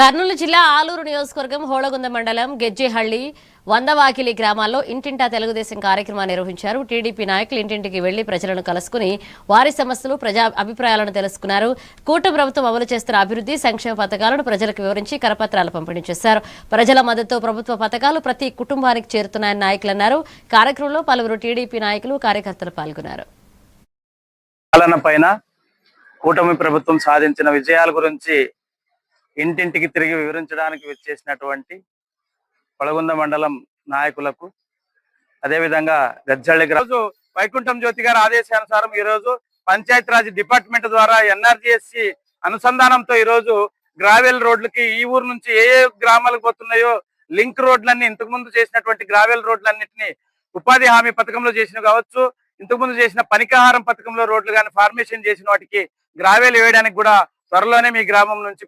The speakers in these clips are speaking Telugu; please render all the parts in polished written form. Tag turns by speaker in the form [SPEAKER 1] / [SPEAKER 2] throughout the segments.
[SPEAKER 1] కర్నూలు జిల్లా ఆలూరు నియోజకవర్గం హోళగుంద మండలం గెజ్జేహళ్లి వందవాకిలి గ్రామాల్లో ఇంటింటా తెలుగుదేశం కార్యక్రమాన్ని నిర్వహించారు. టీడీపీ నాయకులు ఇంటింటికి వెళ్లి ప్రజలను కలుసుకుని వారి సమస్యలు, ప్రజా అభిప్రాయాలను తెలుసుకున్నారు. కూటమి ప్రభుత్వం అమలు చేస్తున్న అభివృద్ధి సంక్షేమ పథకాలను ప్రజలకు వివరించి కరపత్రాలు పంపిణీ చేశారు. ప్రజల మద్దతుతో ప్రభుత్వ పథకాలు ప్రతి కుటుంబానికి చేరుతున్నాయని నాయకులు అన్నారు. కార్యక్రమంలో పలువురు టీడీపీ నాయకులు, కార్యకర్తలు పాల్గొన్నారు.
[SPEAKER 2] కూటమి ప్రభుత్వం సాధించిన విజయాల గురించి ఇంటింటికి తిరిగి వివరించడానికి వచ్చేసినటువంటి హోళగుంద మండలం నాయకులకు, అదేవిధంగా గజ్జళ్ళి రోజు వైకుంఠం జ్యోతి గారి ఆదేశానుసారం ఈ రోజు పంచాయతీరాజ్ డిపార్ట్మెంట్ ద్వారా ఎన్ఆర్జీఎస్సి అనుసంధానంతో ఈ రోజు గ్రావెల్ రోడ్లకి ఈ ఊరు నుంచి ఏ గ్రామాలకు పోతున్నాయో లింక్ రోడ్లన్నీ ఇంతకు ముందు చేసినటువంటి గ్రావెల్ రోడ్లన్నింటినీ ఉపాధి హామీ పథకంలో చేసిన కావచ్చు, ఇంతకుముందు చేసిన పనికాహారం పథకంలో రోడ్లు కానీ ఫార్మేషన్ చేసిన వాటికి గ్రావెల్ వేయడానికి కూడా త్వరలోనే మీ గ్రామం నుంచి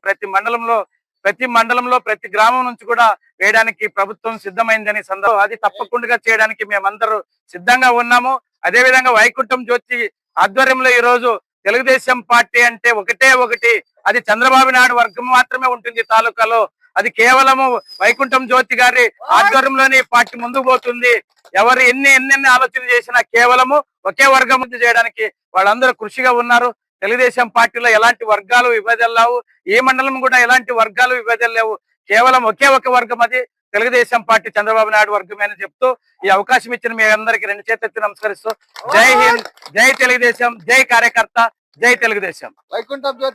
[SPEAKER 2] ప్రతి మండలంలో ప్రతి గ్రామం నుంచి కూడా వేయడానికి ప్రభుత్వం సిద్ధమైందని సందర్భం. అది తప్పకుండా చేయడానికి మేమందరూ సిద్ధంగా ఉన్నాము. అదేవిధంగా వైకుంఠం జ్యోతి ఆధ్వర్యంలో ఈ రోజు తెలుగుదేశం పార్టీ అంటే ఒకటి, అది చంద్రబాబు నాయుడు వర్గం మాత్రమే ఉంటుంది తాలూకాలో. అది కేవలము వైకుంఠం జ్యోతి గారి ఆధ్వర్యంలోనే పార్టీ ముందుకు పోతుంది. ఎవరు ఎన్ని ఆలోచన చేసినా కేవలము ఒకే వర్గం చేయడానికి వాళ్ళందరూ కృషిగా ఉన్నారు. తెలుగుదేశం పార్టీలో ఎలాంటి వర్గాలు విభజనలు లేవు, ఏ మండలం కూడా ఎలాంటి వర్గాలు విభజనలు లేవు. కేవలం ఒకే ఒక వర్గం, అది తెలుగుదేశం పార్టీ చంద్రబాబు నాయుడు వర్గమే అని చెప్తూ ఈ అవకాశం ఇచ్చిన మీ అందరికీ రెండు చేతులెత్తి నమస్కరిస్తూ జై హింద్, జై తెలుగుదేశం, జై కార్యకర్త, జై తెలుగుదేశం.
[SPEAKER 3] వైకుంఠం జ్యోతి